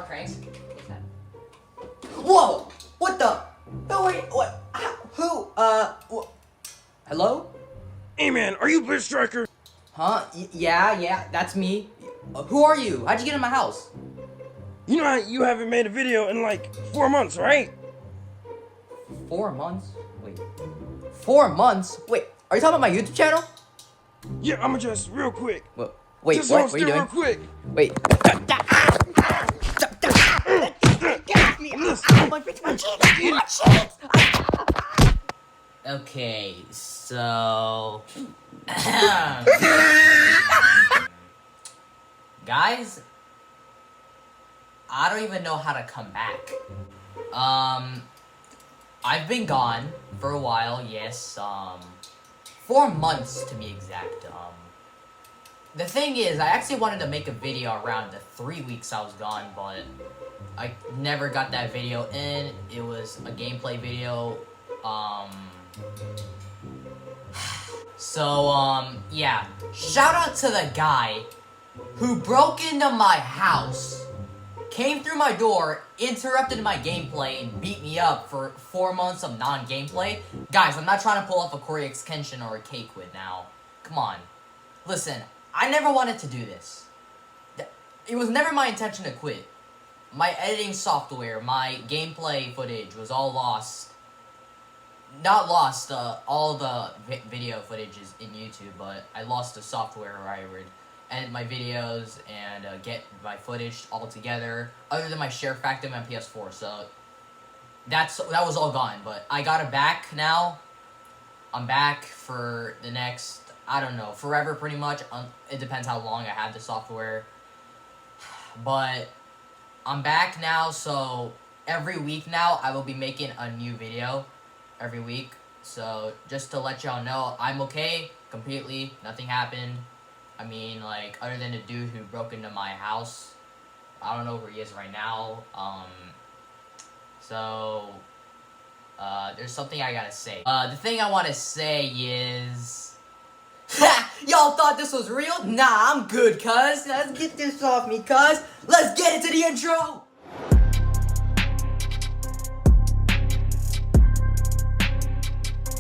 Star Cranks. What's that? Whoa! What the? No, wait, what? Who? Hello? Hey man, are you Bitch Striker? Huh? Yeah, that's me. Who are you? How'd you get in my house? You know how you haven't made a video in like 4 months, right? 4 months? Wait. 4 months? Wait, are you talking about my YouTube channel? Yeah, I'ma just real quick. Wait, Just what? hold What are you still doing? real quick. Wait. Okay, so... Guys, I don't even know how to come back. I've been gone for a while, yes, 4 months to be exact. The thing is, I actually wanted to make a video around the 3 weeks I was gone, but I never got that video in. It was a gameplay video, so, yeah. Shout out to the guy who broke into my house, came through my door, interrupted my gameplay, and beat me up for 4 months of non-gameplay. Guys, I'm not trying to pull off a Corey Extension or a K-Quid now. Come on. Listen, I never wanted to do this. It was never my intention to quit. My editing software, my gameplay footage was all lost. Not lost, all the video footage is in YouTube, but I lost the software where I would edit my videos and get my footage all together, other than my share factor and my PS4, so that was all gone, but I got it back now. I'm back for the next, I don't know, forever pretty much. It depends how long I have the software, but I'm back now, so every week now I will be making a new video every week. So just to let y'all know, I'm okay completely. Nothing happened. I mean, like, other than the dude who broke into my house. I don't know where he is right now. There's something I gotta say. The thing I want to say is... Y'all thought this was real? Nah, I'm good, cuz. Let's get this off me, cuz. Let's get into the intro!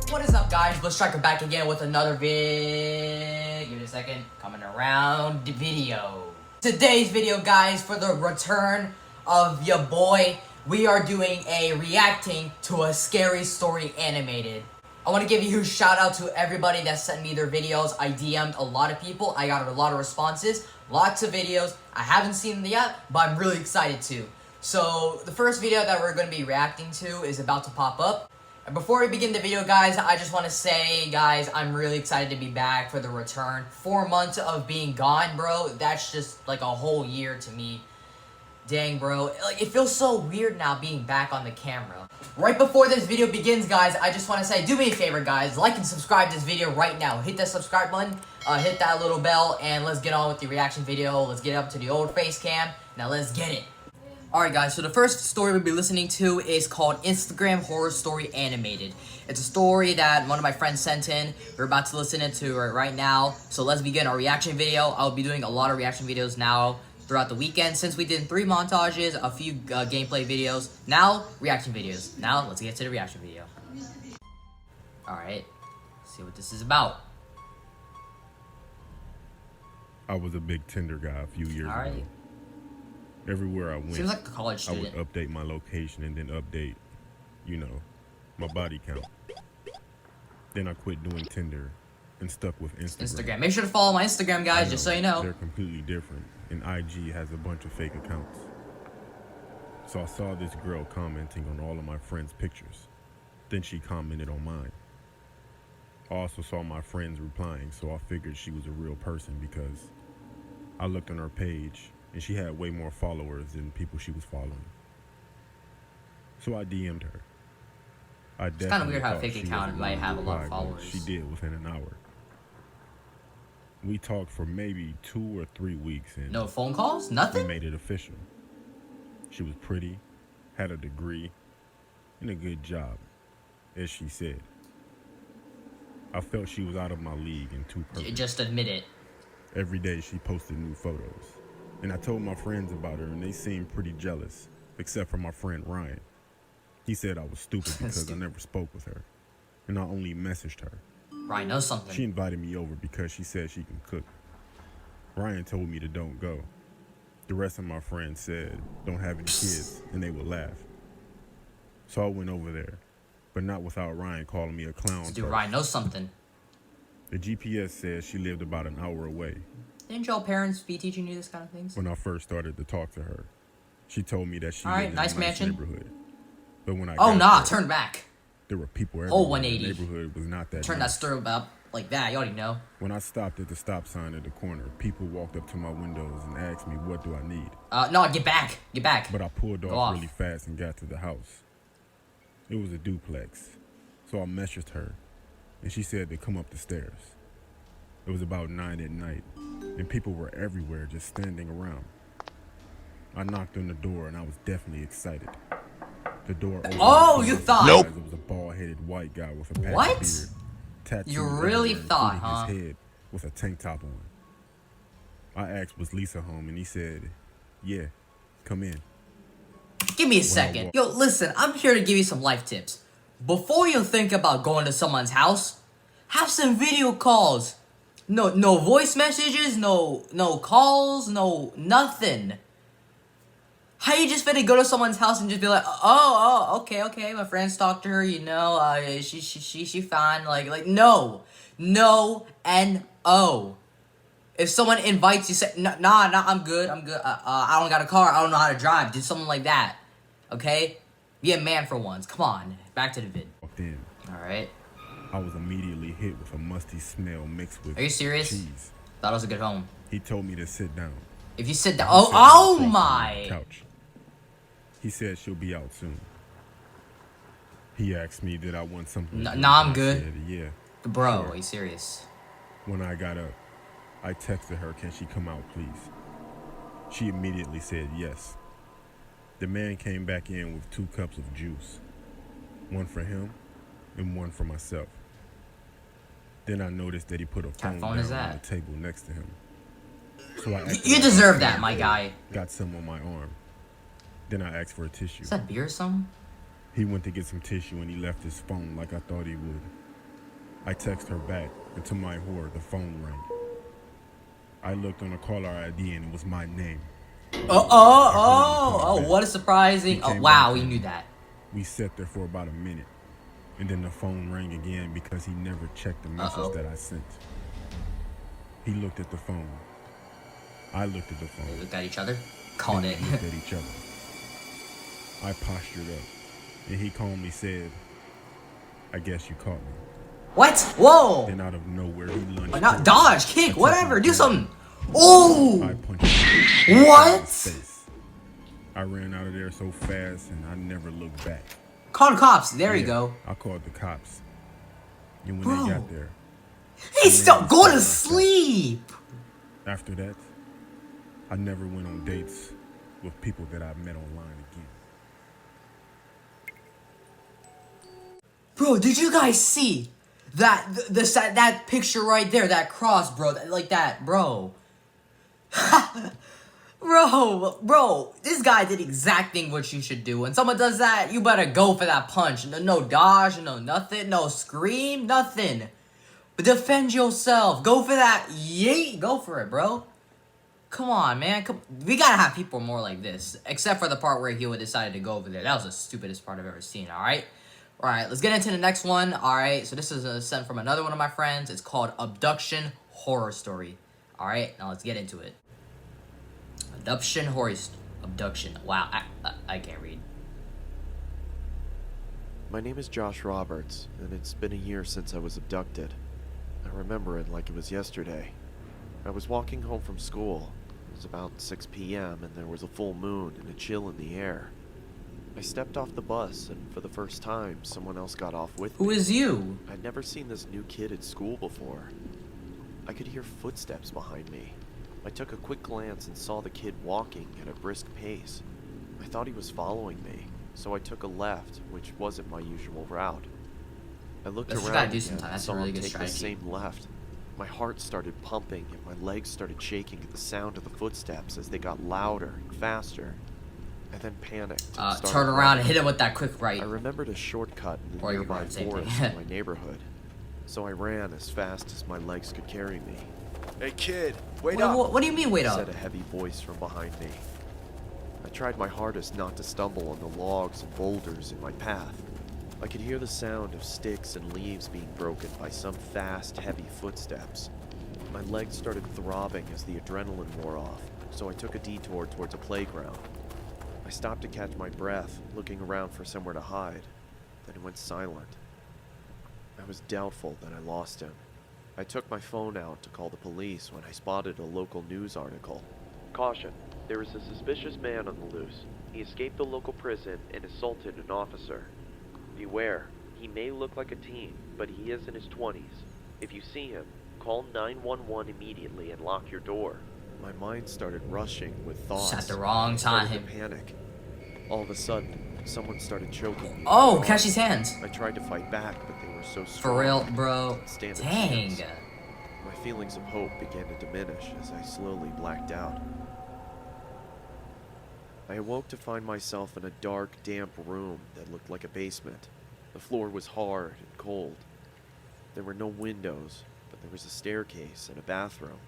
What is up, guys? Let's Striker back again with another Give me a second. Coming around the video. Today's video, guys, for the return of your boy, we are doing a reacting to a scary story animated. I want to give a huge shout out to everybody that sent me their videos. I DM'd a lot of people. I got a lot of responses. Lots of videos. I haven't seen them yet, but I'm really excited to. So, the first video that we're going to be reacting to is about to pop up. And before we begin the video, guys, I just want to say, guys, I'm really excited to be back for the return. 4 months of being gone, bro. That's just like a whole year to me. Dang, bro. Like, it feels so weird now being back on the camera. Right before this video begins, guys, I just want to say, do me a favor, guys. Like and subscribe to this video right now. Hit that subscribe button, hit that little bell, and let's get on with the reaction video. Let's get up to the old face cam. Now, let's get it. Alright, guys, so the first story we'll be listening to is called Instagram Horror Story Animated. It's a story that one of my friends sent in. We're about to listen to it right now. So let's begin our reaction video. I'll be doing a lot of reaction videos now throughout the weekend, since we did 3 montages, a few gameplay videos. Now, reaction videos. Now, let's get to the reaction video. Alright, see what this is about. I was a big Tinder guy a few years ago. Everywhere I went, seems like a college I student. would update my location and then update, you know, my body count. Then I quit doing Tinder and stuck with Instagram. Make sure to follow my Instagram, guys, just so you know. They're completely different, and IG has a bunch of fake accounts. So I saw this girl commenting on all of my friends' pictures. Then she commented on mine. I also saw my friends replying, so I figured she was a real person because I looked on her page and she had way more followers than people she was following. So I DM'd her. It's kind of weird how a fake account might have a lot of followers. She did within an hour. We talked for maybe 2 or 3 weeks and no phone calls? Nothing? we made it official. She was pretty, had a degree, and a good job, as she said. I felt she was out of my league and too perfect. Just admit it. Every day she posted new photos. And I told my friends about her, and they seemed pretty jealous, except for my friend Ryan. He said I was stupid because I never spoke with her, and I only messaged her. Ryan knows something. She invited me over because she said she can cook. Ryan told me to don't go. The rest of my friends said don't have any kids, and they would laugh. So I went over there, but not without Ryan calling me a clown. Dude, Ryan knows something. The GPS said she lived about an hour away. Didn't y'all parents be teaching you this kind of things? When I first started to talk to her, she told me that she All right, lived in nice a nice mansion. neighborhood. But when I Oh, got nah, there, turn back. there were people Whole everywhere. 180. The neighborhood was not that Turn that nice. stirrup up like that. You already know. When I stopped at the stop sign at the corner, people walked up to my windows and asked me, what do I need? No, get back. Get back. But I pulled Go off off. really fast and got to the house. It was a duplex. So I messaged her, and she said to come up the stairs. It was about 9 at night, and people were everywhere just standing around. I knocked on the door, and I was definitely excited. The door opened. Oh, you thought? Nope. It was a bald-headed white guy with a patchy What? beard. Tattooed You really everywhere, thought, including huh? his head with a tank top on. I asked, was Lisa home? And he said, yeah, come in. Give me a second. Yo, listen, I'm here to give you some life tips. Before you think about going to someone's house, have some video calls. No voice messages, no calls, no nothing. How you just finna go to someone's house and just be like, okay, my friend stalked her, you know, she fine, like, no, and oh. If someone invites you, say, nah, I'm good, I don't got a car, I don't know how to drive, do something like that, okay? Be a man for once, come on, back to the vid. Walked in. Alright. I was immediately hit with a musty smell mixed with Are you serious? cheese. Thought it was a good home. He told me to sit down. If you sit down, He sat down oh across from me on my! the couch. He said she'll be out soon. He asked me did I want something to drink, Nah, I'm and I good. said, yeah. Bro, Sure. are you serious? When I got up, I texted her, can she come out, please? She immediately said yes. The man came back in with 2 cups of juice. One for him and one for myself. Then I noticed that he put a phone phone down is on that? the table next to him. So I acted You like deserve I that, my guy. got some on my arm. Then I asked for a tissue. Is that beer or something? He went to get some tissue and he left his phone like I thought he would. I texted her back, and to my horror, the phone rang. I looked on the caller ID and it was my name. Oh, what a surprising. He Oh, came wow, back you in. knew that. We sat there for about a minute, and then the phone rang again because he never checked the message that I sent. He looked at the phone. I looked at the phone. We looked at each other. Called Then it. we looked at each other. I postured up, and he calmly said, I guess you caught me. What? Whoa! Then out of nowhere, he lunged. Not forward. dodge, kick, I whatever. took Do my something. gun. I Oh! punched him in What? his face. I ran out of there so fast, and I never looked back. Call the cops. There you Yeah, go. I called the cops. And when Bro. they got there, He's still going to sleep. after that, I never went on dates with people that I met online again. Bro, did you guys see that that picture right there, that cross, bro? Like that, bro. Bro, this guy did exact thing what you should do. When someone does that, you better go for that punch. No dodge, no nothing, no scream, nothing. But defend yourself. Go for that. Yeet. Go for it, bro. Come on, man. We gotta have people more like this. Except for the part where he decided to go over there. That was the stupidest part I've ever seen, alright? Alright, let's get into the next one. Alright, so this is sent from another one of my friends. It's called Abduction Horror Story. Alright, now let's get into it. Abduction. Wow, I can't read. My name is Josh Roberts, and it's been a year since I was abducted. I remember it like it was yesterday. I was walking home from school. It was about 6 p.m. and there was a full moon and a chill in the air. I stepped off the bus, and for the first time, someone else got off with me. Who is you? I'd never seen this new kid at school before. I could hear footsteps behind me. I took a quick glance and saw the kid walking at a brisk pace. I thought he was following me, so I took a left, which wasn't my usual route. I looked That's what you around gotta do again sometimes. and That's a saw really him good take the strategy. same left. My heart started pumping and my legs started shaking at the sound of the footsteps as they got louder and faster. I then panicked and started Turn around running. and hit him with that quick right. I remembered a shortcut in the Or you're nearby right, same thing. forest in my neighborhood, so I ran as fast as my legs could carry me. "Hey kid, wait up!" What do you mean wait said up? a heavy voice from behind me. I tried my hardest not to stumble on the logs and boulders in my path. I could hear the sound of sticks and leaves being broken by some fast, heavy footsteps. My legs started throbbing as the adrenaline wore off, so I took a detour towards a playground. I stopped to catch my breath, looking around for somewhere to hide. Then it went silent. I was doubtful that I lost him. I took my phone out to call the police when I spotted a local news article. "Caution, there is a suspicious man on the loose. He escaped the local prison and assaulted an officer. Beware, he may look like a teen, but he is in his 20s. If you see him, call 911 immediately and lock your door." My mind started rushing with thoughts. At the wrong I started time. to panic. All of a sudden, someone started choking me. Oh, catch his hands. I tried to fight back, but they were so strong. For real, bro. Stand a Dang. chance. My feelings of hope began to diminish as I slowly blacked out. I awoke to find myself in a dark, damp room that looked like a basement. The floor was hard and cold. There were no windows, but there was a staircase and a bathroom.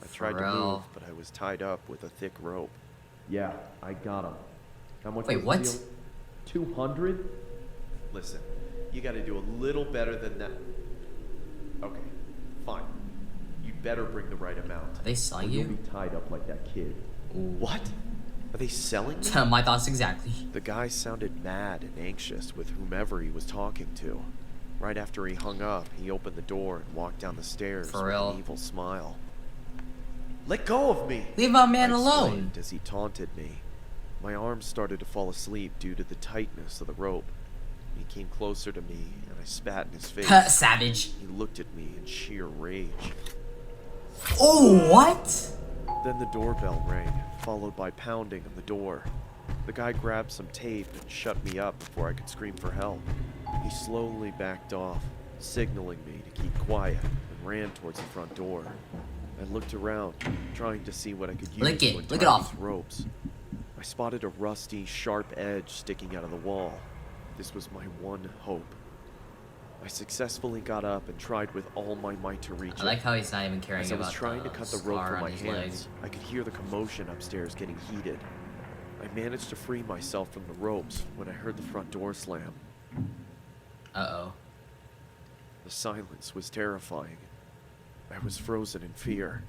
I tried to move, but I was tied up with a thick rope. Yeah, I got him. How much Wait, was what? the deal? 200? Listen, you gotta do a little better than that. Okay, fine. You better bring the right amount. Are they selling Or you'll you? be tied up like that kid. What? Are they selling me? My thoughts exactly. The guy sounded mad and anxious with whomever he was talking to. Right after he hung up, he opened the door and walked down the stairs For with real? an evil smile. "Let go of me!" Leave my man I alone. exclaimed as he taunted me. My arms started to fall asleep due to the tightness of the rope. He came closer to me and I spat in his face. Savage. He looked at me in sheer rage. Oh, what? Then the doorbell rang, followed by pounding on the door. The guy grabbed some tape and shut me up before I could scream for help. He slowly backed off, signaling me to keep quiet, and ran towards the front door. I looked around, trying to see what I could use Lick it. to Lick untie it off. these ropes. I spotted a rusty, sharp edge sticking out of the wall. This was my one hope. I successfully got up and tried with all my might to reach I like it. how he's not even caring As I was about trying the to cut the rope scar from on my his hands, leg. I could hear the commotion upstairs getting heated. I managed to free myself from the ropes when I heard the front door slam. Uh-oh. The silence was terrifying. I was frozen in fear.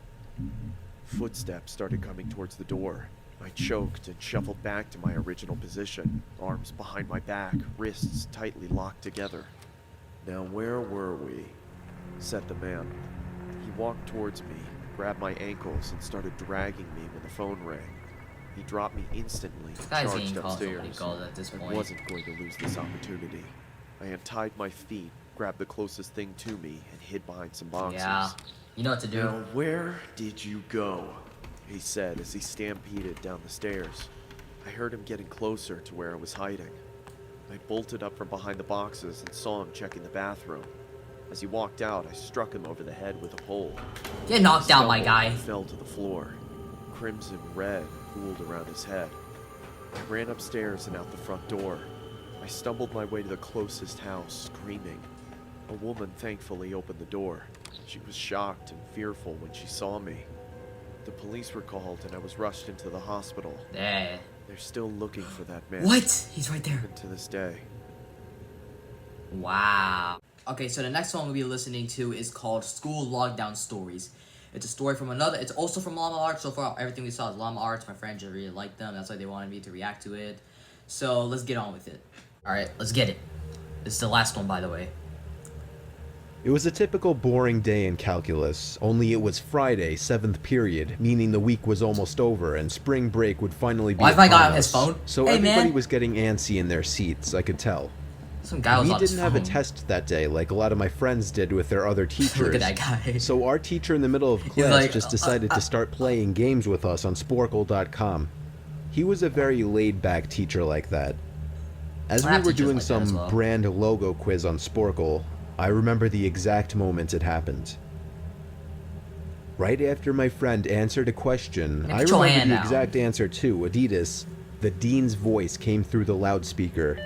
Footsteps started coming towards the door. I choked and shuffled back to my original position, arms behind my back, wrists tightly locked together. "Now where were we?" said the man. He walked towards me, grabbed my ankles, and started dragging me when the phone rang. He dropped me instantly and guy's charged getting called somebody upstairs. called at this I point. wasn't going to lose this opportunity. I untied my feet, grabbed the closest thing to me, and hid behind some boxes. Yeah. You know what to do. "Now where did you go?" he said as he stampeded down the stairs. I heard him getting closer to where I was hiding. I bolted up from behind the boxes and saw him checking the bathroom. As he walked out, I struck him over the head with a pole. Get knocked out, my Stumbled guy. and fell to the floor. Crimson red pooled around his head. I ran upstairs and out the front door. I stumbled my way to the closest house, screaming. A woman thankfully opened the door. She was shocked and fearful when she saw me. The police were called and I was rushed into the hospital. Yeah. They're still looking for that man. What? He's right there. And to this day. Wow. Okay, so the next one we'll be listening to is called School Lockdown Stories. It's a story from another, it's also from Llama Arts. So far, everything we saw is Llama Arts. My friends just really liked them. That's why they wanted me to react to it. So let's get on with it. Alright, let's get it. This is the last one, by the way. It was a typical boring day in calculus, only it was Friday, 7th period, meaning the week was almost over and spring break would finally be Wi-Fi guy upon on his us. phone? So Hey, everybody man. was getting antsy in their seats, I could tell. Some guy was We on his didn't have a phone. test that day like a lot of my friends did with their other teachers. Look at that guy. So our teacher in the middle of class like, just decided to start playing games with us on Sporkle.com. He was a very laid-back teacher like that. As I we have were teachers doing like that as some well. brand logo quiz on Sporkle, I remember the exact moment it happened. Right after my friend answered a question, Yeah, I put your remember hand the down. exact answer too, Adidas. The dean's voice came through the loudspeaker.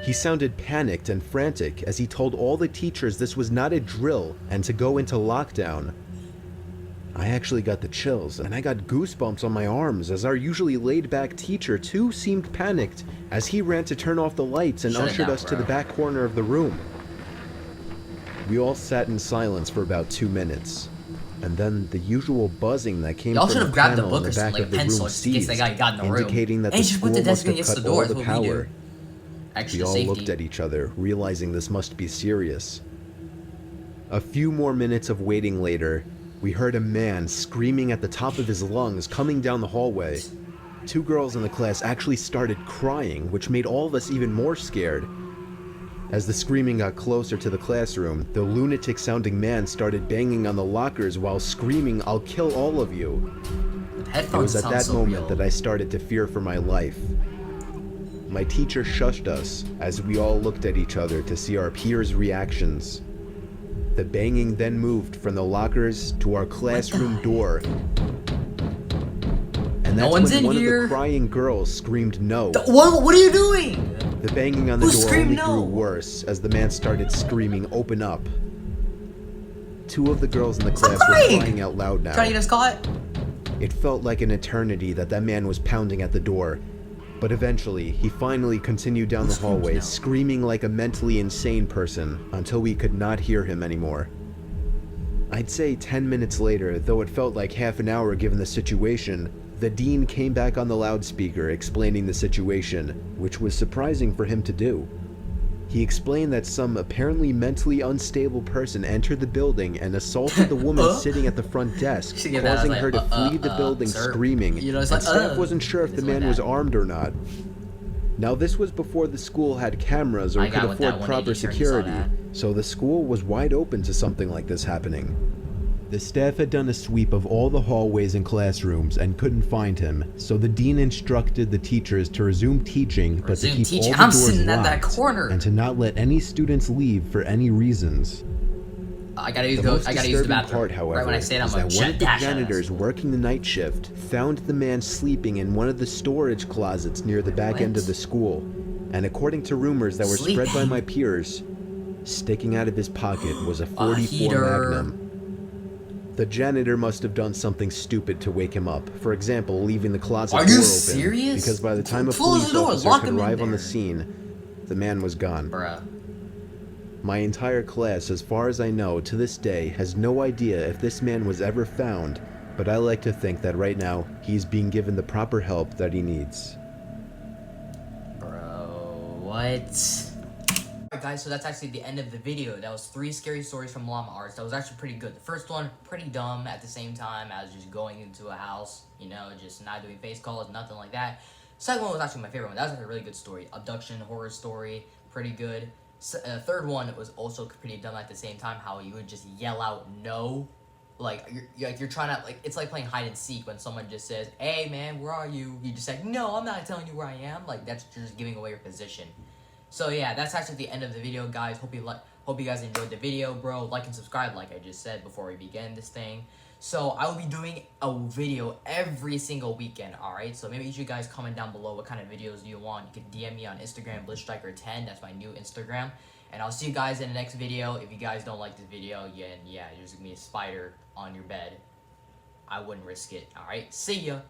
He sounded panicked and frantic as he told all the teachers this was not a drill and to go into lockdown. I actually got the chills, and I got goosebumps on my arms as our usually laid-back teacher too seemed panicked as he ran to turn off the lights and Shut it ushered down, us to bro. the back corner of the room. We all sat in silence for about 2 minutes, and then the usual buzzing that came Y'all from should the have grabbed a panel in book the or something, back like a of the pencil, room just in case ceased, that guy got in the room. indicating that Hey, the just put school the must desk have against cut the door, all the that's what we do. power. Extra We all safety. looked at each other, realizing this must be serious. A few more minutes of waiting later, we heard a man screaming at the top of his lungs coming down the hallway. 2 girls in the class actually started crying, which made all of us even more scared. As the screaming got closer to the classroom, the lunatic-sounding man started banging on the lockers while screaming, "I'll kill all of you." It Headphones was at sound that so moment real. that I started to fear for my life. My teacher shushed us as we all looked at each other to see our peers' reactions. The banging then moved from the lockers to our classroom door. And that's one's when in one here. of the crying girls screamed no. What are you doing? The banging on the Who door screamed only grew no? worse as the man started screaming, "Open up." 2 of the girls in the Stop class were crying! crying out loud now. Trying to get us caught? It felt like an eternity that man was pounding at the door. But eventually, he finally continued down Who the screams hallway, no? screaming like a mentally insane person until we could not hear him anymore. I'd say 10 minutes later, though it felt like half an hour given the situation, the dean came back on the loudspeaker explaining the situation, which was surprising for him to do. He explained that some apparently mentally unstable person entered the building and assaulted the woman sitting at the front desk, Should give that as causing like, her to flee the building sir. screaming, You know, it's and like, staff wasn't sure if the It's like man was that. armed or not. Now this was before the school had cameras or I could got with that afford proper 180 turn, you saw security, that. so the school was wide open to something like this happening. The staff had done a sweep of all the hallways and classrooms and couldn't find him, so the dean instructed the teachers to resume teaching, but to Resume keep teaching? all the I'm doors sitting at that locked corner. and to not let any students leave for any reasons. I gotta use The the most I gotta use the disturbing bathroom. part, however, Right when I say it, I'm is like, that one of the dash out of janitors this. working the night shift found the man sleeping in one of the storage closets near the back end of the school, and according to rumors that were spread by Sleeping? my peers, sticking out of his pocket was a A 44 heater. Magnum. The janitor must have done something stupid to wake him up. For example, leaving the closet Are door you open. serious? Because by the time a Close police the door, officer lock could him in arrive on the there. scene, the man was gone. Bruh. My entire class, as far as I know, to this day, has no idea if this man was ever found, but I like to think that right now, he's being given the proper help that he needs. Bro, what? Alright guys, so that's actually the end of the video. That was 3 scary stories from Llama Arts. That was actually pretty good. The first one, pretty dumb at the same time as just going into a house, you know, just not doing face calls, nothing like that. Second one was actually my favorite one. That was like a really good story. Abduction, horror story, pretty good. Third one was also pretty dumb at the same time, how you would just yell out no. Like, you're trying to, like, it's like playing hide and seek when someone just says, "Hey man, where are you?" You just say, "No, I'm not telling you where I am." Like, that's just giving away your position. So yeah, that's actually the end of the video, guys. Hope you guys enjoyed the video, bro. Like and subscribe, like I just said before we begin this thing. So I will be doing a video every single weekend, alright? So maybe you guys comment down below what kind of videos do you want. You can DM me on Instagram, BlitzStriker10. That's my new Instagram. And I'll see you guys in the next video. If you guys don't like this video, yeah, there's gonna be a spider on your bed. I wouldn't risk it, alright? See ya!